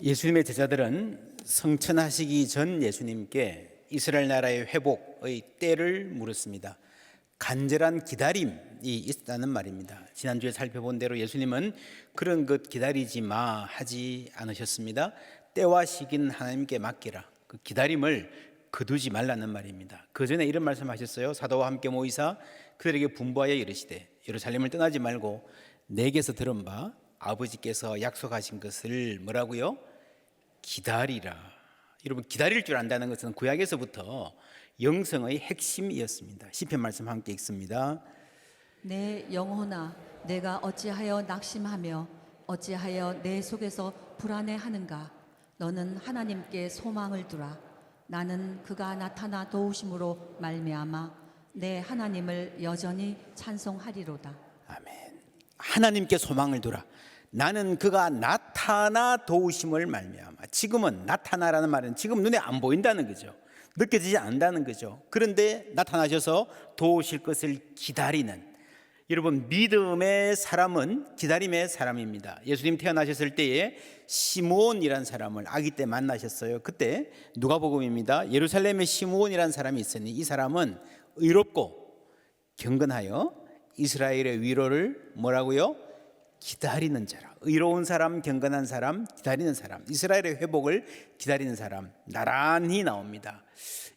예수님의 제자들은 성천하시기 전 예수님께 이스라엘 나라의 회복의 때를 물었습니다. 간절한 기다림이 있다는 말입니다. 지난주에 살펴본 대로 예수님은 그런 것 기다리지 마 하지 않으셨습니다. 때와 시기는 하나님께 맡기라. 그 기다림을 거두지 말라는 말입니다. 그 전에 이런 말씀하셨어요. 사도와 함께 모이사 그들에게 분부하여 이르시되 예루살렘을 떠나지 말고 내게서 들은 바 아버지께서 약속하신 것을 뭐라고요? 기다리라. 여러분, 기다릴 줄 안다는 것은 구약에서부터 영성의 핵심이었습니다. 시편 말씀 함께 읽습니다. 내 영혼아, 내가 어찌하여 낙심하며 어찌하여 내 속에서 불안해하는가? 너는 하나님께 소망을 두라. 나는 그가 나타나 도우심으로 말미암아 내 하나님을 여전히 찬송하리로다. 아멘. 하나님께 소망을 두라. 나는 그가 나타나 도우심을 말미암아. 지금은 나타나라는 말은 지금 눈에 안 보인다는 거죠. 느껴지지 않는다는 거죠. 그런데 나타나셔서 도우실 것을 기다리는, 여러분, 믿음의 사람은 기다림의 사람입니다. 예수님 태어나셨을 때에 시므온이라는 사람을 아기 때 만나셨어요. 그때 누가복음입니다. 예루살렘에 시므온이라는 사람이 있으니 이 사람은 의롭고 경건하여 이스라엘의 위로를 뭐라고요? 기다리는 자라. 의로운 사람, 경건한 사람, 기다리는 사람, 이스라엘의 회복을 기다리는 사람, 나란히 나옵니다.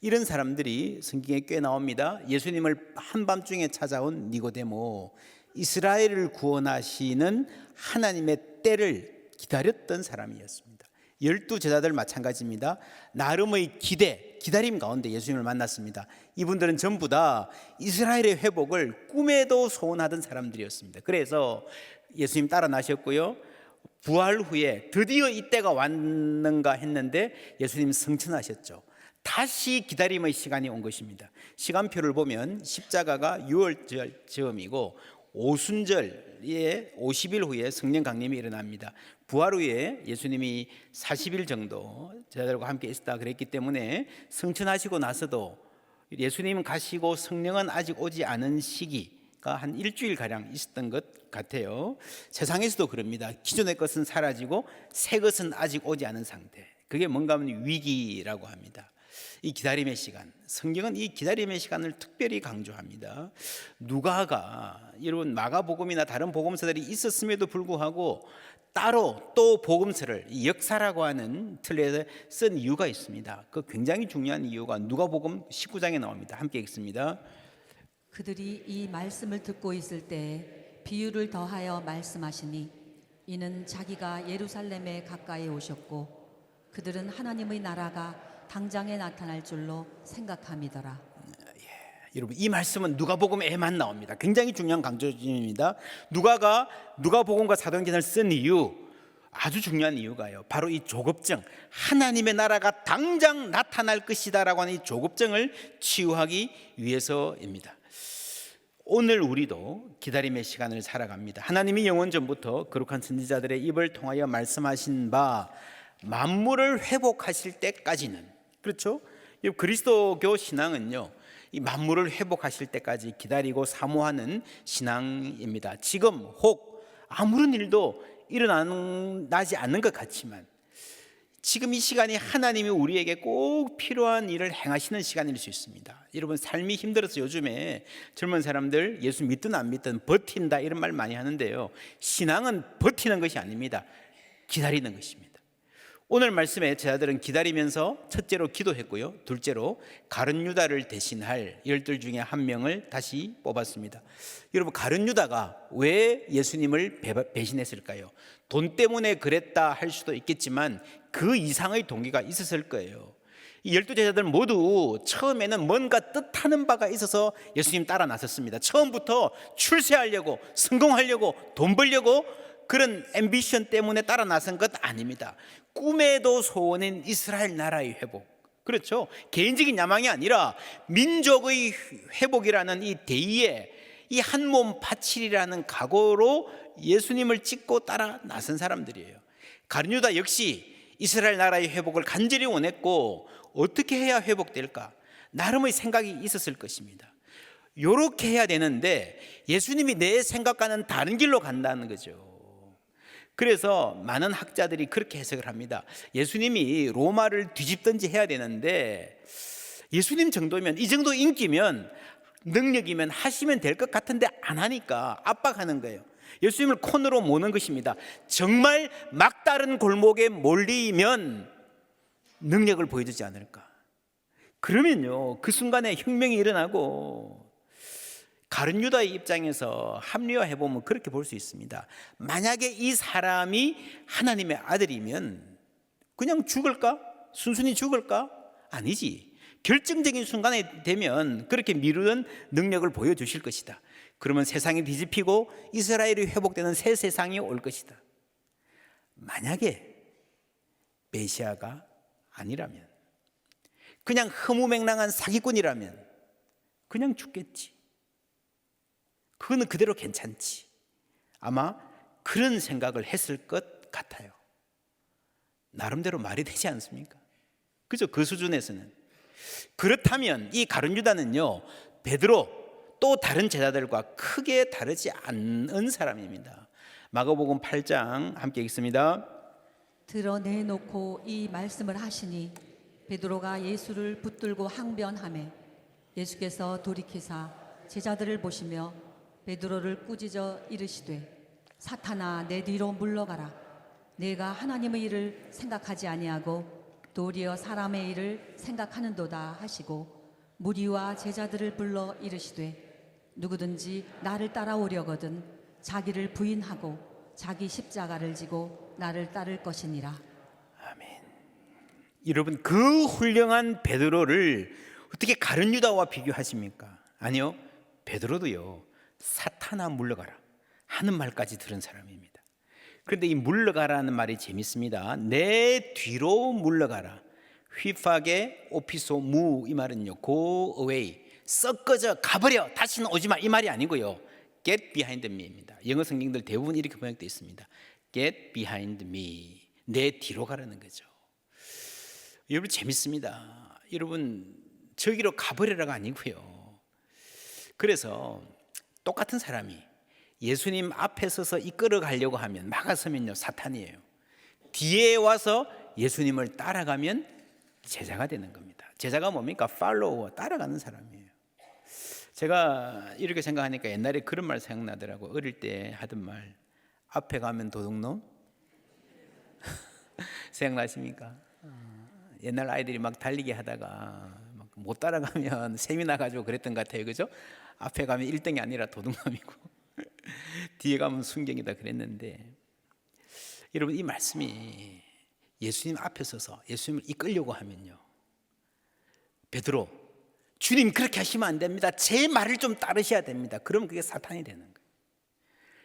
이런 사람들이 성경에 꽤 나옵니다. 예수님을 한밤중에 찾아온 니고데모, 이스라엘을 구원하시는 하나님의 때를 기다렸던 사람이었습니다. 12 제자들 마찬가지입니다. 나름의 기다림 가운데 예수님을 만났습니다. 이분들은 전부 다 이스라엘의 회복을 꿈에도 소원하던 사람들이었습니다. 그래서 예수님 따라 나셨고요. 부활 후에 드디어 이때가 왔는가 했는데 예수님 승천하셨죠. 다시 기다림의 시간이 온 것입니다. 시간표를 보면 십자가가 6월절 즈음이고 오순절에 50일 후에 성령 강림이 일어납니다. 부활 후에 예수님이 40일 정도 제자들과 함께 있었다 그랬기 때문에 승천하시고 나서도 예수님은 가시고 성령은 아직 오지 않은 시기가 한 일주일가량 있었던 것 같아요. 세상에서도 그럽니다. 기존의 것은 사라지고 새 것은 아직 오지 않은 상태. 그게 뭔가 하면 위기라고 합니다. 이 기다림의 시간, 성경은 이 기다림의 시간을 특별히 강조합니다. 누가가, 여러분, 마가복음이나 다른 복음서들이 있었음에도 불구하고 따로 또 복음서를 역사라고 하는 틀에서 쓴 이유가 있습니다. 그 굉장히 중요한 이유가 누가복음 19장에 나옵니다. 함께 읽습니다. 그들이 이 말씀을 듣고 있을 때 비유를 더하여 말씀하시니 이는 자기가 예루살렘에 가까이 오셨고 그들은 하나님의 나라가 당장에 나타날 줄로 생각함이더라. 여러분, 이 말씀은 누가복음에만 나옵니다. 굉장히 중요한 강조점입니다. 누가가 누가복음과 사도행전을 쓴 이유, 아주 중요한 이유가요, 바로 이 조급증, 하나님의 나라가 당장 나타날 것이다라고 하는 이 조급증을 치유하기 위해서입니다. 오늘 우리도 기다림의 시간을 살아갑니다. 하나님이 영원 전부터 거룩한 선지자들의 입을 통하여 말씀하신 바 만물을 회복하실 때까지는, 그렇죠? 그리스도교 신앙은요, 이 만물을 회복하실 때까지 기다리고 사모하는 신앙입니다. 지금 혹 아무런 일도 일어나지 않는 것 같지만 지금 이 시간이 하나님이 우리에게 꼭 필요한 일을 행하시는 시간일 수 있습니다. 여러분, 삶이 힘들어서 요즘에 젊은 사람들 예수 믿든 안 믿든 버틴다 이런 말 많이 하는데요, 신앙은 버티는 것이 아닙니다. 기다리는 것입니다. 오늘 말씀에 제자들은 기다리면서 첫째로 기도했고요, 둘째로 가룟 유다를 대신할 12 중에 한 명을 다시 뽑았습니다. 여러분, 가룟 유다가 왜 예수님을 배신했을까요? 돈 때문에 그랬다 할 수도 있겠지만 그 이상의 동기가 있었을 거예요. 이 12 제자들은 모두 처음에는 뭔가 뜻하는 바가 있어서 예수님 따라 나섰습니다. 처음부터 출세하려고, 성공하려고, 돈 벌려고 그런 앰비션 때문에 따라 나선 것 아닙니다. 꿈에도 소원인 이스라엘 나라의 회복, 그렇죠? 개인적인 야망이 아니라 민족의 회복이라는 이 대의에 이 한 몸 바치리라는 각오로 예수님을 찍고 따라 나선 사람들이에요. 가룟 유다 역시 이스라엘 나라의 회복을 간절히 원했고 어떻게 해야 회복될까? 나름의 생각이 있었을 것입니다. 이렇게 해야 되는데 예수님이 내 생각과는 다른 길로 간다는 거죠. 그래서 많은 학자들이 그렇게 해석을 합니다. 예수님이 로마를 뒤집든지 해야 되는데 예수님 정도면, 이 정도 인기면, 능력이면 하시면 될 것 같은데 안 하니까 압박하는 거예요. 예수님을 코너로 모는 것입니다. 정말 막다른 골목에 몰리면 능력을 보여주지 않을까. 그러면요, 그 순간에 혁명이 일어나고, 가룟 유다의 입장에서 합리화해 보면 그렇게 볼 수 있습니다. 만약에 이 사람이 하나님의 아들이면 그냥 죽을까? 순순히 죽을까? 아니지. 결정적인 순간에 되면 그렇게 미루는 능력을 보여주실 것이다. 그러면 세상이 뒤집히고 이스라엘이 회복되는 새 세상이 올 것이다. 만약에 메시아가 아니라면, 그냥 허무맹랑한 사기꾼이라면 그냥 죽겠지. 그거는 그대로 괜찮지. 아마 그런 생각을 했을 것 같아요. 나름대로 말이 되지 않습니까? 그죠? 그 수준에서는. 그렇다면 이 가룟 유다는요, 베드로 또 다른 제자들과 크게 다르지 않은 사람입니다. 마가복음 8장 함께 읽습니다. 드러내놓고 이 말씀을 하시니 베드로가 예수를 붙들고 항변하매 예수께서 돌이키사 제자들을 보시며 베드로를 꾸짖어 이르시되 사탄아 내 뒤로 물러가라. 내가 하나님의 일을 생각하지 아니하고 도리어 사람의 일을 생각하는도다 하시고 무리와 제자들을 불러 이르시되 누구든지 나를 따라오려거든 자기를 부인하고 자기 십자가를 지고 나를 따를 것이니라. 아멘. 여러분, 그 훌륭한 베드로를 어떻게 가룟 유다와 비교하십니까? 아니요, 베드로도요, 사탄아 물러가라 하는 말까지 들은 사람입니다. 그런데 이 물러가라는 말이 재밌습니다. 내 뒤로 물러가라. 휘파게 오피소 무, 이 말은요, go away, 썩어져 가버려, 다시는 오지 마, 이 말이 아니고요, get behind me입니다. 영어 성경들 대부분 이렇게 번역되어 있습니다. get behind me, 내 뒤로 가라는 거죠. 여러분, 재밌습니다. 여러분, 저기로 가버리라가 아니고요. 그래서 똑같은 사람이 예수님 앞에 서서 이끌어 가려고 하면, 막아서면요, 사탄이에요. 뒤에 와서 예수님을 따라가면 제자가 되는 겁니다. 제자가 뭡니까? 팔로워, 따라가는 사람이에요. 제가 이렇게 생각하니까 옛날에 그런 말 생각나더라고. 어릴 때 하던 말, 앞에 가면 도둑놈? 생각나십니까? 옛날 아이들이 막 달리기 하다가 막 못 따라가면 셈이 나가지고 그랬던 것 같아요. 그죠? 앞에 가면 1등이 아니라 도둑놈이고 뒤에 가면 순경이다 그랬는데, 여러분, 이 말씀이 예수님 앞에 서서 예수님을 이끌려고 하면요, 베드로, 주님 그렇게 하시면 안 됩니다. 제 말을 좀 따르셔야 됩니다. 그러면 그게 사탄이 되는 거예요.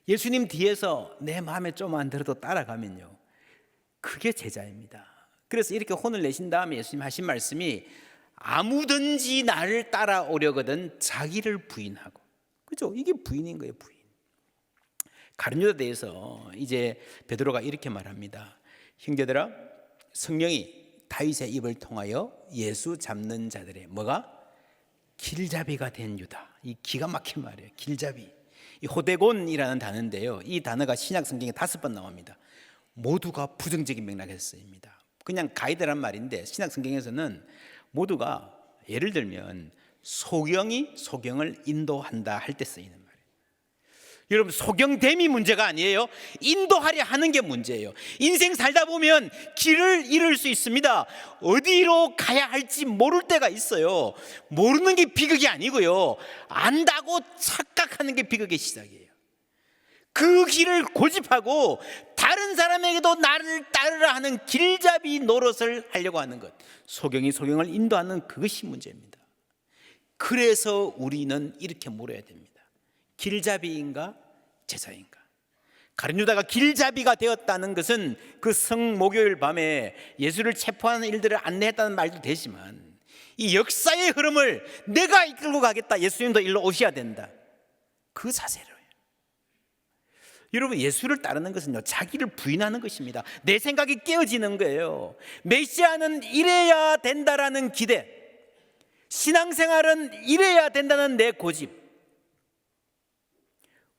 예수님 뒤에서 내 마음에 좀 안 들어도 따라가면요, 그게 제자입니다. 그래서 이렇게 혼을 내신 다음에 예수님 하신 말씀이 아무든지 나를 따라오려거든 자기를 부인하고, 그죠? 이게 부인인 거예요, 부인. 가룟 유다에 대해서 이제 베드로가 이렇게 말합니다. 형제들아, 성령이 다윗의 입을 통하여 예수 잡는 자들의 뭐가? 길잡이가 된 유다. 이 기가 막힌 말이에요. 길잡이. 이 호데곤이라는 단어인데요, 이 단어가 신약 성경에 5번 나옵니다. 모두가 부정적인 맥락에서 쓰입니다. 그냥 가이드란 말인데 신약 성경에서는 모두가, 예를 들면 소경이 소경을 인도한다 할 때 쓰이는 말이에요. 여러분, 소경됨이 문제가 아니에요. 인도하려 하는 게 문제예요. 인생 살다 보면 길을 잃을 수 있습니다. 어디로 가야 할지 모를 때가 있어요. 모르는 게 비극이 아니고요, 안다고 착각하는 게 비극의 시작이에요. 그 길을 고집하고 다른 사람에게도 나를 따르라 하는 길잡이 노릇을 하려고 하는 것, 소경이 소경을 인도하는 그것이 문제입니다. 그래서 우리는 이렇게 물어야 됩니다. 길잡이인가 제자인가? 가룟 유다가 길잡이가 되었다는 것은 그 성목요일 밤에 예수를 체포하는 일들을 안내했다는 말도 되지만, 이 역사의 흐름을 내가 이끌고 가겠다, 예수님도 일로 오셔야 된다, 그 자세로. 여러분, 예수를 따르는 것은요, 자기를 부인하는 것입니다. 내 생각이 깨어지는 거예요. 메시아는 이래야 된다라는 기대, 신앙생활은 이래야 된다는 내 고집,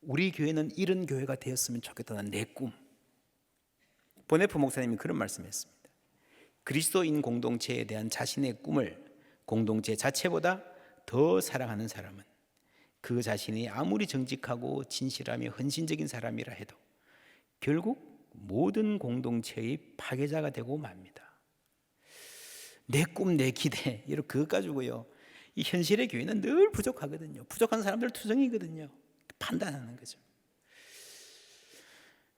우리 교회는 이런 교회가 되었으면 좋겠다는 내 꿈, 보네프 목사님이 그런 말씀했습니다. 그리스도인 공동체에 대한 자신의 꿈을 공동체 자체보다 더 사랑하는 사람은 그 자신이 아무리 정직하고 진실하며 헌신적인 사람이라 해도 결국 모든 공동체의 파괴자가 되고 맙니다. 내 꿈, 내 기대, 이런 그것 가지고요, 이 현실의 교회는 늘 부족하거든요. 부족한 사람들 투성이거든요. 판단하는 거죠.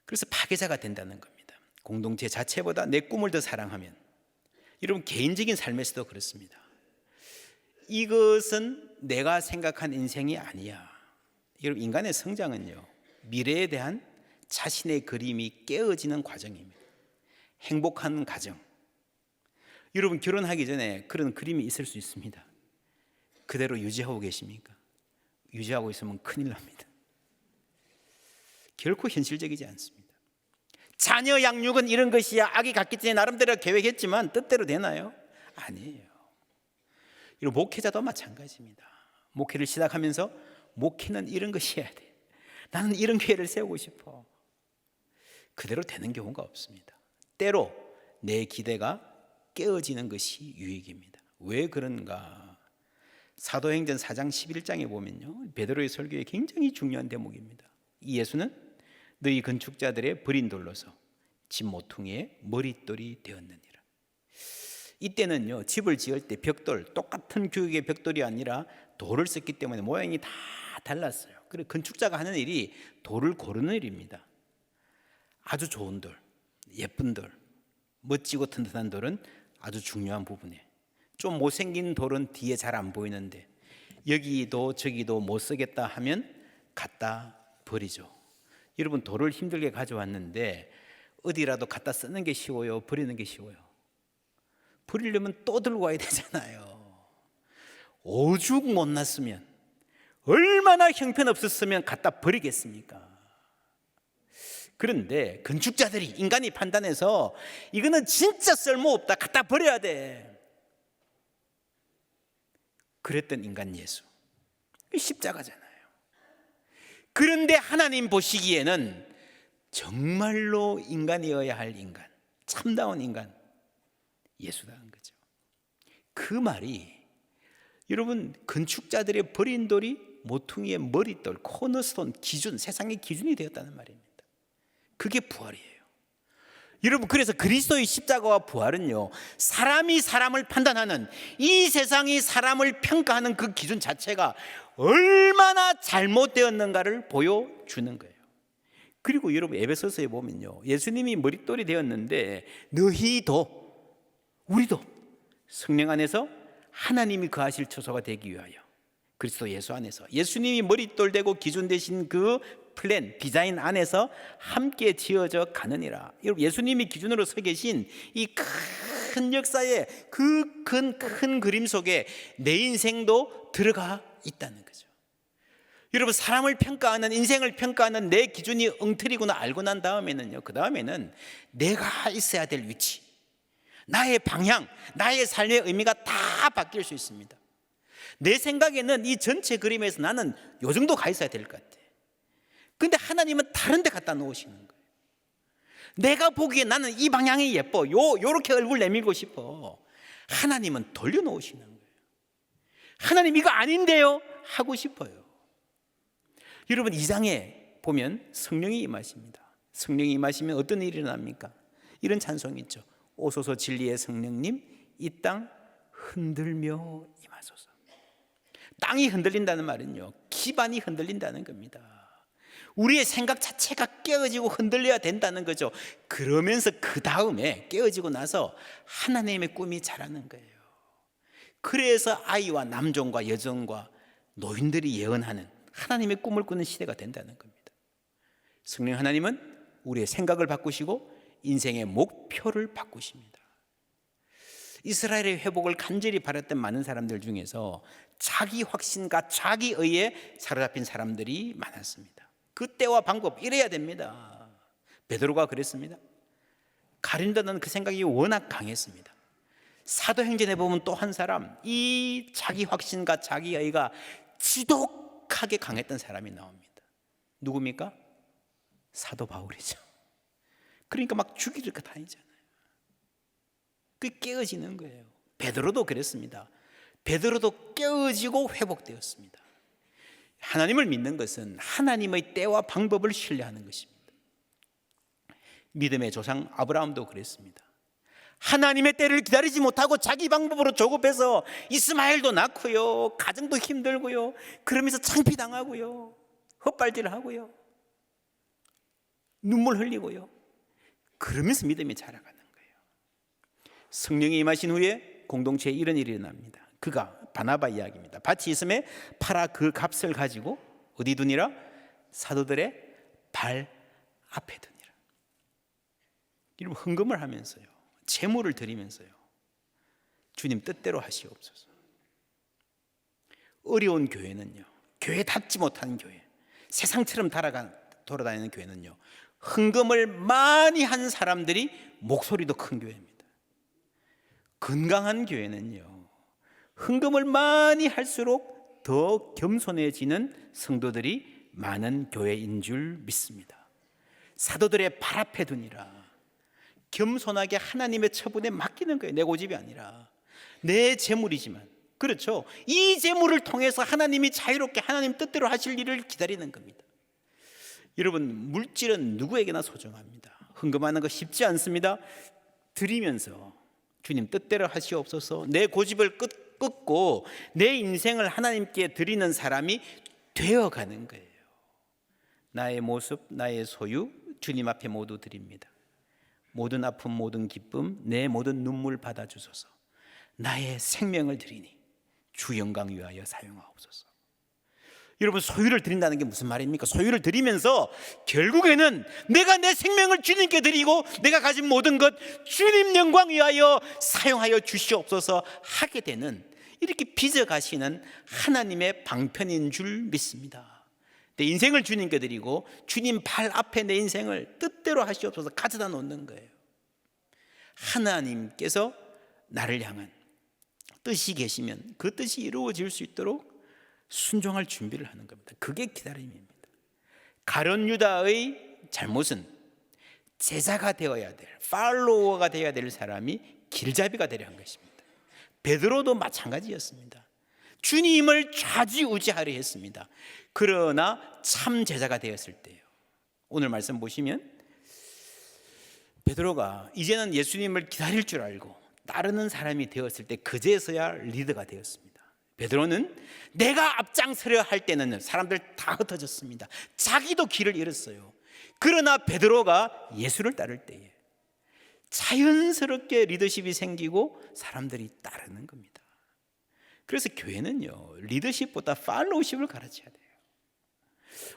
그래서 파괴자가 된다는 겁니다. 공동체 자체보다 내 꿈을 더 사랑하면, 여러분 개인적인 삶에서도 그렇습니다. 이것은 내가 생각한 인생이 아니야. 여러분 인간의 성장은요, 미래에 대한 자신의 그림이 깨어지는 과정입니다. 행복한 가정, 여러분 결혼하기 전에 그런 그림이 있을 수 있습니다. 그대로 유지하고 계십니까? 유지하고 있으면 큰일 납니다. 결코 현실적이지 않습니다. 자녀 양육은 이런 것이야. 아기 갖기 전에 나름대로 계획했지만 뜻대로 되나요? 아니에요. 이런 목회자도 마찬가지입니다. 목회를 시작하면서 목회는 이런 것이어야 돼. 나는 이런 교회를 세우고 싶어. 그대로 되는 경우가 없습니다. 때로 내 기대가 깨어지는 것이 유익입니다. 왜 그런가? 사도행전 4장 11장에 보면요, 베드로의 설교에 굉장히 중요한 대목입니다. 이 예수는 너희 건축자들의 버린 돌로서 집 모퉁이의 머릿돌이 되었느니라. 이때는요, 집을 지을 때 벽돌, 똑같은 규격의 벽돌이 아니라 돌을 썼기 때문에 모양이 다 달랐어요. 그래서 건축자가 하는 일이 돌을 고르는 일입니다. 아주 좋은 돌, 예쁜 돌, 멋지고 튼튼한 돌은 아주 중요한 부분이에요. 좀 못생긴 돌은 뒤에 잘 안 보이는데 여기도 저기도 못 쓰겠다 하면 갖다 버리죠. 여러분 돌을 힘들게 가져왔는데 어디라도 갖다 쓰는 게 쉬워요? 버리는 게 쉬워요? 버리려면 또 들고 와야 되잖아요. 오죽 못났으면, 얼마나 형편없었으면 갖다 버리겠습니까? 그런데 건축자들이, 인간이 판단해서 이거는 진짜 쓸모없다, 갖다 버려야 돼, 그랬던 인간 예수, 십자가잖아요. 그런데 하나님 보시기에는 정말로 인간이어야 할 인간, 참다운 인간 예수라는 거죠. 그 말이 여러분 건축자들의 버린 돌이 모퉁이의 머릿돌, 코너스톤, 기준, 세상의 기준이 되었다는 말입니다. 그게 부활이에요. 여러분 그래서 그리스도의 십자가와 부활은요, 사람이 사람을 판단하는, 이 세상이 사람을 평가하는 그 기준 자체가 얼마나 잘못되었는가를 보여주는 거예요. 그리고 여러분 에베소서에 보면요, 예수님이 머릿돌이 되었는데 너희도, 우리도 성령 안에서 하나님이 거하실 처소가 되기 위하여 그리스도 예수 안에서, 예수님이 머릿돌 되고 기준 되신 그 플랜, 디자인 안에서 함께 지어져 가느니라. 여러분 예수님이 기준으로 서 계신 이 큰 역사의 그 큰 그림 속에 내 인생도 들어가 있다는 거죠. 여러분 사람을 평가하는, 인생을 평가하는 내 기준이 엉터리구나 알고 난 다음에는요, 그 다음에는 내가 있어야 될 위치, 나의 방향, 나의 삶의 의미가 다 바뀔 수 있습니다. 내 생각에는 이 전체 그림에서 나는 요 정도 가 있어야 될 것 같아. 근데 하나님은 다른 데 갖다 놓으시는 거예요. 내가 보기에 나는 이 방향이 예뻐, 요렇게 얼굴 내밀고 싶어. 하나님은 돌려놓으시는 거예요. 하나님 이거 아닌데요? 하고 싶어요. 여러분 2장에 보면 성령이 임하십니다. 성령이 임하시면 어떤 일이 일어납니까? 이런 찬송이 있죠. 오소서 진리의 성령님, 이 땅 흔들며 임하소서. 땅이 흔들린다는 말은요, 기반이 흔들린다는 겁니다. 우리의 생각 자체가 깨어지고 흔들려야 된다는 거죠. 그러면서 그 다음에 깨어지고 나서 하나님의 꿈이 자라는 거예요. 그래서 아이와 남종과 여종과 노인들이 예언하는 하나님의 꿈을 꾸는 시대가 된다는 겁니다. 성령 하나님은 우리의 생각을 바꾸시고 인생의 목표를 바꾸십니다. 이스라엘의 회복을 간절히 바랐던 많은 사람들 중에서 자기 확신과 자기의에 사로잡힌 사람들이 많았습니다. 그때와 방법 이래야 됩니다. 베드로가 그랬습니다. 가룟다는 그 생각이 워낙 강했습니다. 사도행전에 보면 또 한 사람, 이 자기 확신과 자기의가 지독하게 강했던 사람이 나옵니다. 누굽니까? 사도 바울이죠. 그러니까 막 죽이려 다니잖아요. 그게 깨어지는 거예요. 베드로도 그랬습니다. 베드로도 깨어지고 회복되었습니다. 하나님을 믿는 것은 하나님의 때와 방법을 신뢰하는 것입니다. 믿음의 조상 아브라함도 그랬습니다. 하나님의 때를 기다리지 못하고 자기 방법으로 조급해서 이스마엘도 낳고요, 가정도 힘들고요, 그러면서 창피당하고요, 헛발질하고요, 눈물 흘리고요, 그러면서 믿음이 자라가는 거예요. 성령이 임하신 후에 공동체에 이런 일이 일어납니다. 그가 바나바 이야기입니다. 밭이 있음에 팔아 그 값을 가지고 어디 두니라? 사도들의 발 앞에 두니라. 여러분, 헌금을 하면서요, 재물을 드리면서요, 주님 뜻대로 하시옵소서. 어려운 교회는요, 교회답지 못한 교회, 세상처럼 돌아다니는 교회는요, 헌금을 많이 한 사람들이 목소리도 큰 교회입니다. 건강한 교회는요, 헌금을 많이 할수록 더 겸손해지는 성도들이 많은 교회인 줄 믿습니다. 사도들의 발 앞에 두니라. 겸손하게 하나님의 처분에 맡기는 거예요. 내 고집이 아니라 내 재물이지만, 그렇죠, 이 재물을 통해서 하나님이 자유롭게 하나님 뜻대로 하실 일을 기다리는 겁니다. 여러분, 물질은 누구에게나 소중합니다. 헌금하는 거 쉽지 않습니다. 드리면서 주님 뜻대로 하시옵소서, 내 고집을 끊고 내 인생을 하나님께 드리는 사람이 되어가는 거예요. 나의 모습, 나의 소유 주님 앞에 모두 드립니다. 모든 아픔, 모든 기쁨, 내 모든 눈물 받아주소서. 나의 생명을 드리니 주 영광 위하여 사용하옵소서. 여러분, 소유를 드린다는 게 무슨 말입니까? 소유를 드리면서 결국에는 내가 내 생명을 주님께 드리고 내가 가진 모든 것 주님 영광 위하여 사용하여 주시옵소서 하게 되는, 이렇게 빚어가시는 하나님의 방편인 줄 믿습니다. 내 인생을 주님께 드리고 주님 발 앞에 내 인생을 뜻대로 하시옵소서 가져다 놓는 거예요. 하나님께서 나를 향한 뜻이 계시면 그 뜻이 이루어질 수 있도록 순종할 준비를 하는 겁니다. 그게 기다림입니다. 가룟 유다의 잘못은 제자가 되어야 될, 팔로워가 되어야 될 사람이 길잡이가 되려 한 것입니다. 베드로도 마찬가지였습니다. 주님을 좌지우지하려 했습니다. 그러나 참 제자가 되었을 때요, 오늘 말씀 보시면 베드로가 이제는 예수님을 기다릴 줄 알고 따르는 사람이 되었을 때 그제서야 리더가 되었습니다. 베드로는 내가 앞장서려 할 때는 사람들 다 흩어졌습니다. 자기도 길을 잃었어요. 그러나 베드로가 예수를 따를 때에 자연스럽게 리더십이 생기고 사람들이 따르는 겁니다. 그래서 교회는요, 리더십보다 팔로우십을 가르쳐야 돼요.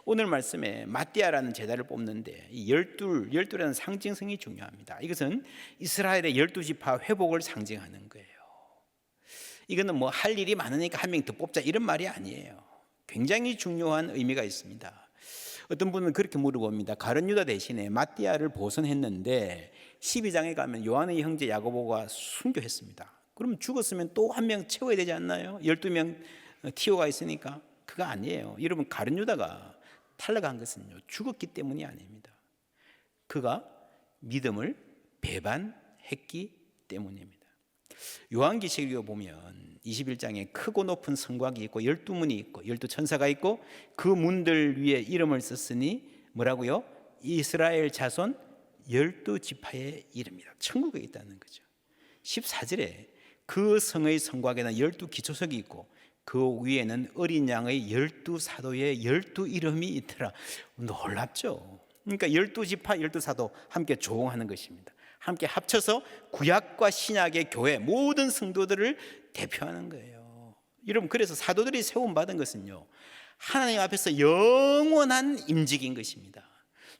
오늘 말씀에 마띠아라는 제자를 뽑는데 이 열둘이라는 상징성이 중요합니다. 이것은 이스라엘의 12지파 회복을 상징하는 거예요. 이거는 뭐 할 일이 많으니까 한 명 더 뽑자 이런 말이 아니에요. 굉장히 중요한 의미가 있습니다. 어떤 분은 그렇게 물어봅니다. 가룟 유다 대신에 마띠아를 보선했는데 12장에 가면 요한의 형제 야고보가 순교했습니다. 그럼 죽었으면 또 한 명 채워야 되지 않나요? 12명 티오가 있으니까. 그거 아니에요. 여러분, 가룟 유다가 탈락한 것은요, 죽었기 때문이 아닙니다. 그가 믿음을 배반했기 때문입니다. 요한계시록에 보면 21장에 크고 높은 성곽이 있고 12문이 있고 12천사가 있고 그 문들 위에 이름을 썼으니 뭐라고요? 이스라엘 자손 12지파의 이름이라, 천국에 있다는 거죠. 14절에 그 성의 성곽에는 12기초석이 있고 그 위에는 어린 양의 12사도의 12이름이 있더라. 놀랍죠? 그러니까 12지파 12사도 함께 조응하는 것입니다. 함께 합쳐서 구약과 신약의 교회 모든 성도들을 대표하는 거예요. 여러분, 그래서 사도들이 세움받은 것은요, 하나님 앞에서 영원한 임직인 것입니다.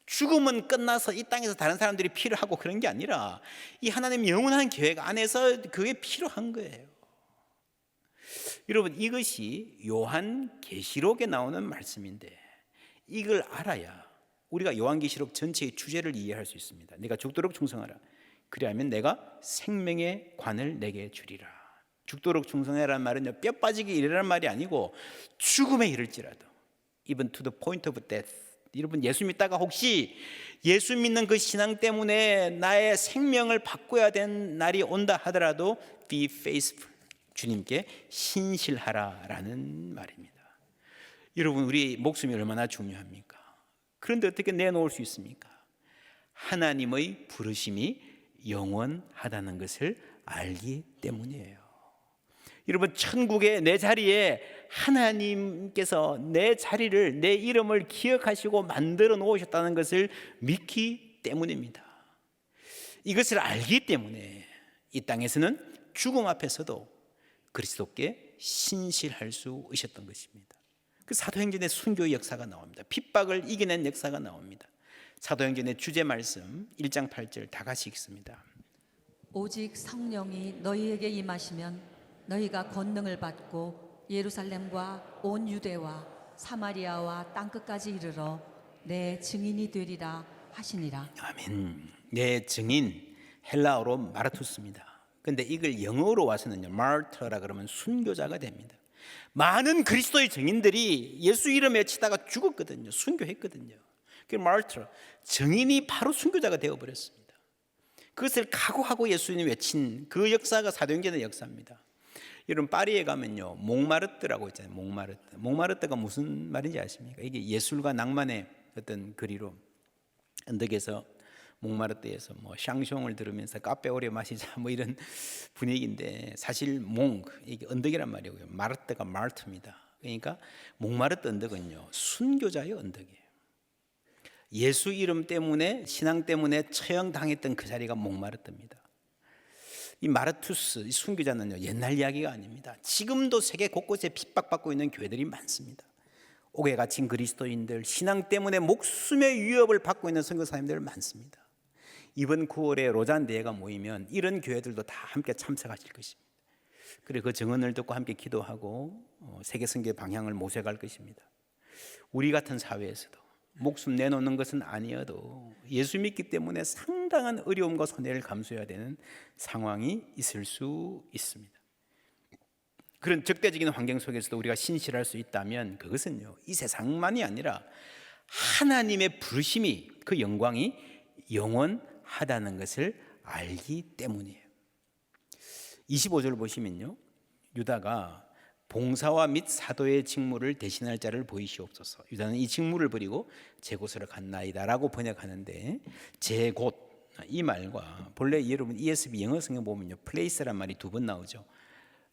죽음은 끝나서 이 땅에서 다른 사람들이 필요하고 그런 게 아니라 이 하나님 영원한 계획 안에서 그게 필요한 거예요. 여러분, 이것이 요한계시록에 나오는 말씀인데 이걸 알아야 우리가 요한계시록 전체의 주제를 이해할 수 있습니다. 내가 죽도록 충성하라. 그리하면 내가 생명의 관을 내게 주리라. 죽도록 충성하라는 말은 뼈 빠지기 이르라는 말이 아니고 죽음에 이를지라도 even to the point of death, 여러분, 예수 믿다가 혹시 예수 믿는 그 신앙 때문에 나의 생명을 바꿔야 된 날이 온다 하더라도 be faithful, 주님께 신실하라라는 말입니다. 여러분, 우리 목숨이 얼마나 중요합니까? 그런데 어떻게 내놓을 수 있습니까? 하나님의 부르심이 영원하다는 것을 알기 때문이에요. 여러분, 천국의 내 자리에 하나님께서 내 자리를, 내 이름을 기억하시고 만들어 놓으셨다는 것을 믿기 때문입니다. 이것을 알기 때문에 이 땅에서는 죽음 앞에서도 그리스도께 신실할 수 있었던 것입니다. 그 사도행전의 순교의 역사가 나옵니다. 핍박을 이겨낸 역사가 나옵니다. 사도행전의 주제 말씀 1장 8절 다 같이 읽습니다. 오직 성령이 너희에게 임하시면 너희가 권능을 받고 예루살렘과 온 유대와 사마리아와 땅끝까지 이르러 내 증인이 되리라 하시니라. 아멘. 내 증인, 헬라어로 마르투스입니다. 근데 이걸 영어로 와서는요, 마르터라 그러면 순교자가 됩니다. 많은 그리스도의 증인들이 예수 이름 외치다가 죽었거든요. 순교했거든요. 그 마르터, 증인이 바로 순교자가 되어버렸습니다. 그것을 각오하고 예수님 외친 그 역사가 사도행전의 역사입니다. 여러분, 파리에 가면요, 몽마르트라고 있잖아요. 몽마르트. 몽마르트가 무슨 말인지 아십니까? 이게 예술과 낭만의 어떤 거리로, 언덕에서 몽마르트에서 뭐 샹숑을 들으면서 카페 오래 마시자 뭐 이런 분위기인데, 사실 이게 언덕이란 말이고요. 마르트가 마르트입니다. 그러니까 몽마르트 언덕은요, 순교자의 언덕이에요. 예수 이름 때문에, 신앙 때문에 처형당했던 그 자리가 몽마르트입니다. 이 마르투스, 이 순교자는요, 옛날 이야기가 아닙니다. 지금도 세계 곳곳에 핍박받고 있는 교회들이 많습니다. 옥에 갇힌 그리스도인들, 신앙 때문에 목숨의 위협을 받고 있는 선교사님들 많습니다. 이번 9월에 로잔 대회가 모이면 이런 교회들도 다 함께 참석하실 것입니다. 그리고 그 증언을 듣고 함께 기도하고 세계 선교의 방향을 모색할 것입니다. 우리 같은 사회에서도 목숨 내놓는 것은 아니어도 예수 믿기 때문에 상당한 어려움과 손해를 감수해야 되는 상황이 있을 수 있습니다. 그런 적대적인 환경 속에서도 우리가 신실할 수 있다면 그것은요, 이 세상만이 아니라 하나님의 부르심이, 그 영광이 영원하다는 것을 알기 때문이에요. 25절 보시면요, 유다가 봉사와 및 사도의 직무를 대신할 자를 보이시옵소서. 유다는 이 직무를 버리고 제 곳으로 갔나이다라고 번역하는데, 제 곳, 이 말과 본래 여러분 ESV 영어 성경 보면요, place란 말이 두 번 나오죠.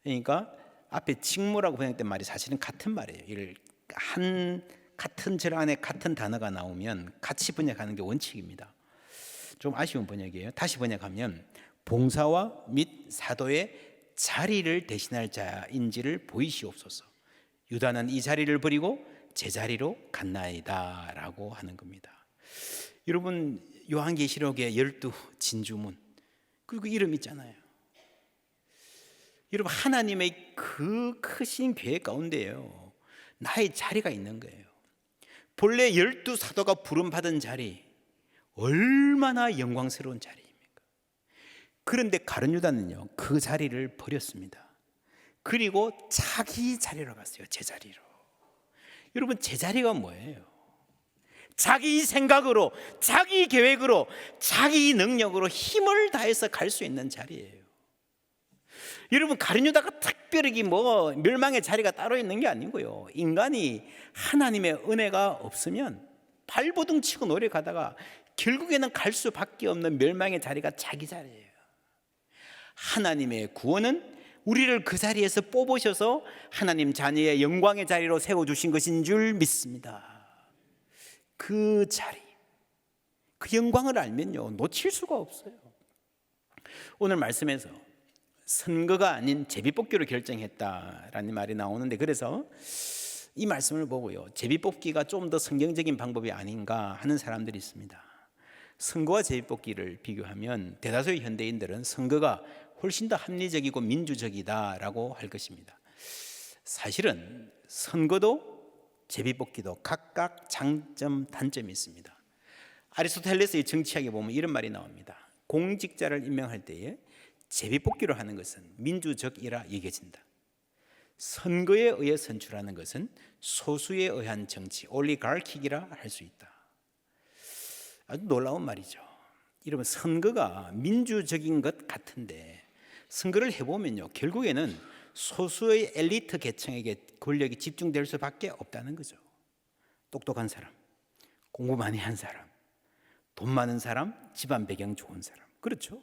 그러니까 앞에 직무라고 번역된 말이 사실은 같은 말이에요. 이를 같은 절 안에 같은 단어가 나오면 같이 번역하는 게 원칙입니다. 좀 아쉬운 번역이에요. 다시 번역하면 봉사와 및 사도의 자리를 대신할 자인지를 보이시옵소서. 유다는 이 자리를 버리고 제 자리로 갔나이다 라고 하는 겁니다. 여러분, 요한계시록의 12 진주문, 그리고 이름 있잖아요. 여러분, 하나님의 그 크신 계획 가운데요, 나의 자리가 있는 거예요. 본래 12사도가 부름받은 자리, 얼마나 영광스러운 자리입니까? 그런데 가룟 유다는요, 그 자리를 버렸습니다. 그리고 자기 자리로 갔어요. 제 자리로. 여러분, 제 자리가 뭐예요? 자기 생각으로, 자기 계획으로, 자기 능력으로 힘을 다해서 갈 수 있는 자리예요. 여러분, 가룟 유다가 특별히 뭐 멸망의 자리가 따로 있는 게 아니고요, 인간이 하나님의 은혜가 없으면 발버둥 치고 노력하다가 결국에는 갈 수밖에 없는 멸망의 자리가 자기 자리예요. 하나님의 구원은 우리를 그 자리에서 뽑으셔서 하나님 자녀의 영광의 자리로 세워주신 것인 줄 믿습니다. 그 자리, 그 영광을 알면요, 놓칠 수가 없어요. 오늘 말씀에서 선거가 아닌 제비뽑기로 결정했다라는 말이 나오는데, 그래서 이 말씀을 보고요, 제비뽑기가 좀 더 성경적인 방법이 아닌가 하는 사람들이 있습니다. 선거와 제비뽑기를 비교하면 대다수의 현대인들은 선거가 훨씬 더 합리적이고 민주적이다라고 할 것입니다. 사실은 선거도 제비뽑기도 각각 장점, 단점이 있습니다. 아리스토텔레스의 정치학에 보면 이런 말이 나옵니다. 공직자를 임명할 때에 제비뽑기로 하는 것은 민주적이라 여겨진다. 선거에 의해 선출하는 것은 소수에 의한 정치, 올리가르킥이라 할 수 있다. 아주 놀라운 말이죠. 여러분, 선거가 민주적인 것 같은데 선거를 해보면요, 결국에는 소수의 엘리트 계층에게 권력이 집중될 수밖에 없다는 거죠. 똑똑한 사람, 공부 많이 한 사람, 돈 많은 사람, 집안 배경 좋은 사람. 그렇죠?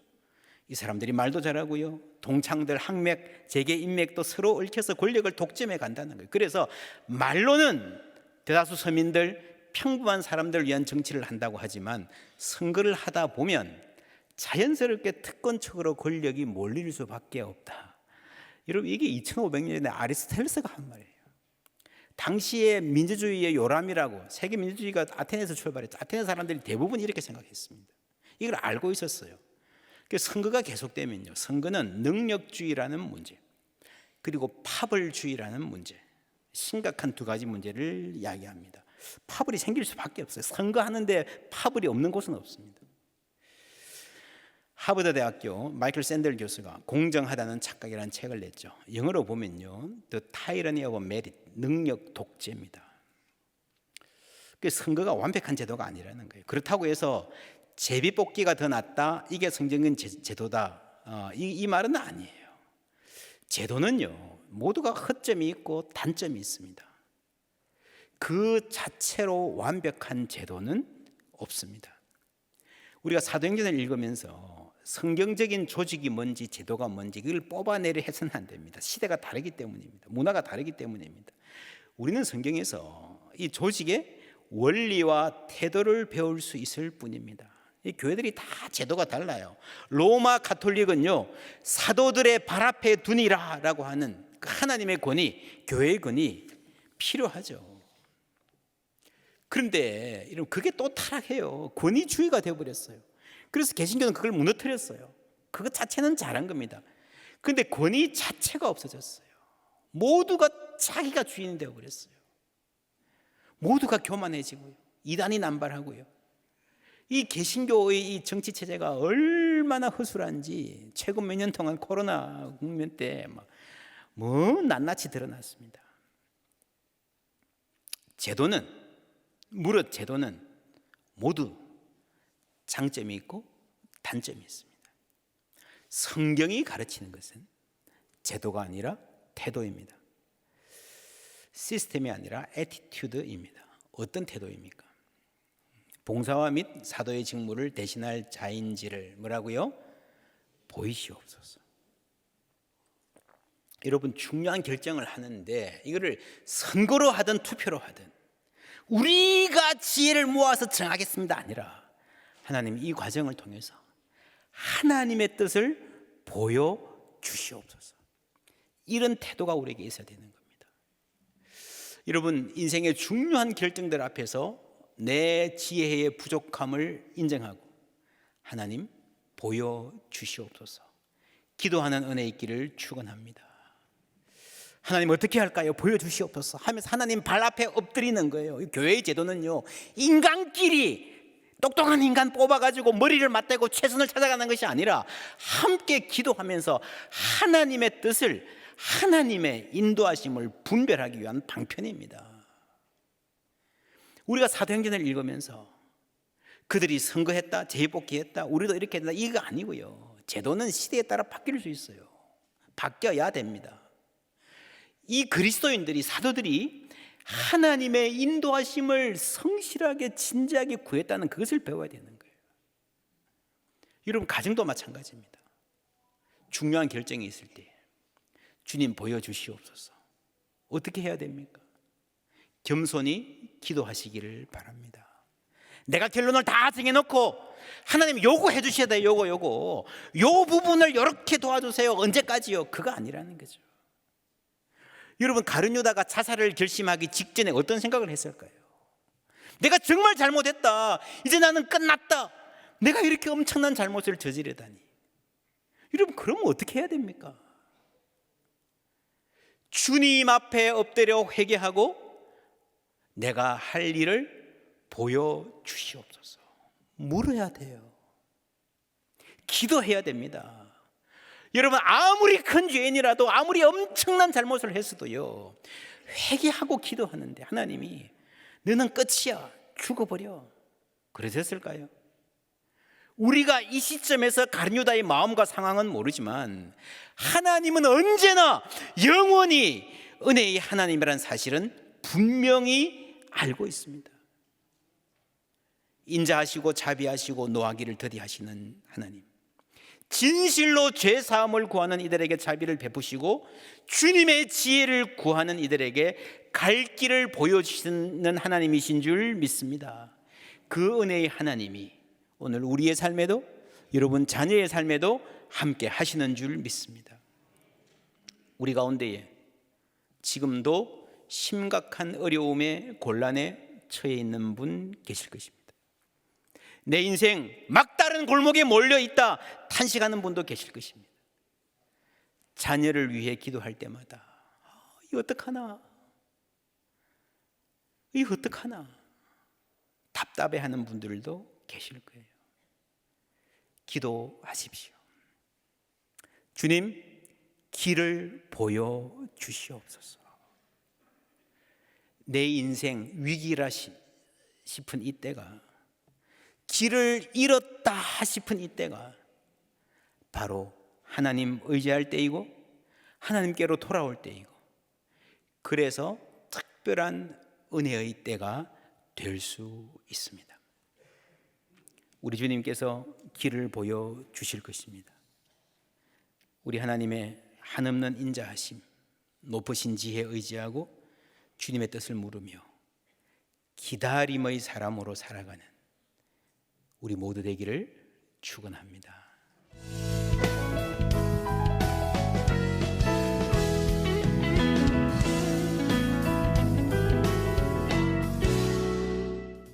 이 사람들이 말도 잘하고요, 동창들 학맥, 재계 인맥도 서로 얽혀서 권력을 독점해 간다는 거예요. 그래서 말로는 대다수 서민들, 평범한 사람들을 위한 정치를 한다고 하지만 선거를 하다 보면 자연스럽게 특권층으로 권력이 몰릴 수밖에 없다. 여러분, 이게 2500년 전에 아리스토텔레스가 한 말이에요. 당시의 민주주의의 요람이라고, 세계 민주주의가 아테네에서 출발했죠. 아테네 사람들이 대부분 이렇게 생각했습니다. 이걸 알고 있었어요. 그래서 선거가 계속되면요, 선거는 능력주의라는 문제, 그리고 파벌주의라는 문제, 심각한 두 가지 문제를 이야기합니다. 파벌이 생길 수밖에 없어요. 선거하는데 파벌이 없는 곳은 없습니다. 하버드 대학교 마이클 샌델 교수가 공정하다는 착각이라는 책을 냈죠. 영어로 보면요, The Tyranny of Merit, 능력 독재입니다. 선거가 완벽한 제도가 아니라는 거예요. 그렇다고 해서 제비뽑기가 더 낫다, 이게 성경적인 제도다, 이 말은 아니에요. 제도는요, 모두가 허점이 있고 단점이 있습니다. 그 자체로 완벽한 제도는 없습니다. 우리가 사도행전을 읽으면서 성경적인 조직이 뭔지 제도가 뭔지 그걸 뽑아내려 해서는 안 됩니다. 시대가 다르기 때문입니다. 문화가 다르기 때문입니다. 우리는 성경에서 이 조직의 원리와 태도를 배울 수 있을 뿐입니다. 이 교회들이 다 제도가 달라요. 로마 가톨릭은요, 사도들의 발 앞에 두니라 라고 하는 그 하나님의 권위, 교회의 권위 필요하죠. 그런데 그게 또 타락해요. 권위주의가 되어버렸어요. 그래서 개신교는 그걸 무너뜨렸어요. 그것 자체는 잘한 겁니다. 그런데 권위 자체가 없어졌어요. 모두가 자기가 주인이 되어버렸어요. 모두가 교만해지고요, 이단이 남발하고요. 이 개신교의 이 정치체제가 얼마나 허술한지 최근 몇 년 동안 코로나 국면 때 낱낱이 드러났습니다. 제도는 모두 장점이 있고 단점이 있습니다. 성경이 가르치는 것은 제도가 아니라 태도입니다. 시스템이 아니라 애티튜드입니다. 어떤 태도입니까? 봉사와 및 사도의 직무를 대신할 자인지를 뭐라고요? 보이시옵소서. 여러분, 중요한 결정을 하는데 이거를 선거로 하든 투표로 하든 우리가 지혜를 모아서 정하겠습니다 아니라 하나님 이 과정을 통해서 하나님의 뜻을 보여주시옵소서. 이런 태도가 우리에게 있어야 되는 겁니다. 여러분, 인생의 중요한 결정들 앞에서 내 지혜의 부족함을 인정하고 하나님 보여주시옵소서. 기도하는 은혜 있기를 축원합니다. 하나님 어떻게 할까요? 보여주시옵소서 하면서 하나님 발 앞에 엎드리는 거예요. 교회의 제도는요, 인간끼리 똑똑한 인간 뽑아가지고 머리를 맞대고 최선을 찾아가는 것이 아니라 함께 기도하면서 하나님의 뜻을, 하나님의 인도하심을 분별하기 위한 방편입니다. 우리가 사도행전을 읽으면서 그들이 선거했다, 제비뽑기했다, 우리도 이렇게 했다, 이거 아니고요. 제도는 시대에 따라 바뀔 수 있어요. 바뀌어야 됩니다. 이 그리스도인들이, 사도들이 하나님의 인도하심을 성실하게 진지하게 구했다는 그것을 배워야 되는 거예요. 여러분, 가정도 마찬가지입니다. 중요한 결정이 있을 때 주님 보여주시옵소서. 어떻게 해야 됩니까? 겸손히 기도하시기를 바랍니다. 내가 결론을 다 정해놓고 하나님 요거 해주셔야 돼요. 요거 요 부분을 이렇게 도와주세요. 언제까지요? 그거 아니라는 거죠. 여러분, 가룟 유다가 자살을 결심하기 직전에 어떤 생각을 했을까요? 내가 정말 잘못했다, 이제 나는 끝났다, 내가 이렇게 엄청난 잘못을 저지르다니. 여러분, 그러면 어떻게 해야 됩니까? 주님 앞에 엎드려 회개하고 내가 할 일을 보여주시옵소서. 물어야 돼요. 기도해야 됩니다. 여러분, 아무리 큰 죄인이라도, 아무리 엄청난 잘못을 했어도요, 회개하고 기도하는데 하나님이 너는 끝이야, 죽어버려, 그러셨을까요? 우리가 이 시점에서 가룟 유다의 마음과 상황은 모르지만 하나님은 언제나 영원히 은혜의 하나님이라는 사실은 분명히 알고 있습니다. 인자하시고 자비하시고 노하기를 더디하시는 하나님, 진실로 죄 사함을 구하는 이들에게 자비를 베푸시고 주님의 지혜를 구하는 이들에게 갈 길을 보여주시는 하나님이신 줄 믿습니다. 그 은혜의 하나님이 오늘 우리의 삶에도, 여러분 자녀의 삶에도 함께 하시는 줄 믿습니다. 우리 가운데에 지금도 심각한 어려움에 곤란에 처해 있는 분 계실 것입니다. 내 인생 막다른 골목에 몰려 있다 탄식하는 분도 계실 것입니다. 자녀를 위해 기도할 때마다 이거 어떡하나, 이거 어떡하나 답답해하는 분들도 계실 거예요. 기도하십시오. 주님, 길을 보여주시옵소서. 내 인생 위기라 싶은 이때가, 길을 잃었다 싶은 이때가 바로 하나님 의지할 때이고 하나님께로 돌아올 때이고, 그래서 특별한 은혜의 때가 될 수 있습니다. 우리 주님께서 길을 보여주실 것입니다. 우리 하나님의 한없는 인자하심, 높으신 지혜에 의지하고 주님의 뜻을 물으며 기다림의 사람으로 살아가는 우리 모두 되기를 축원합니다.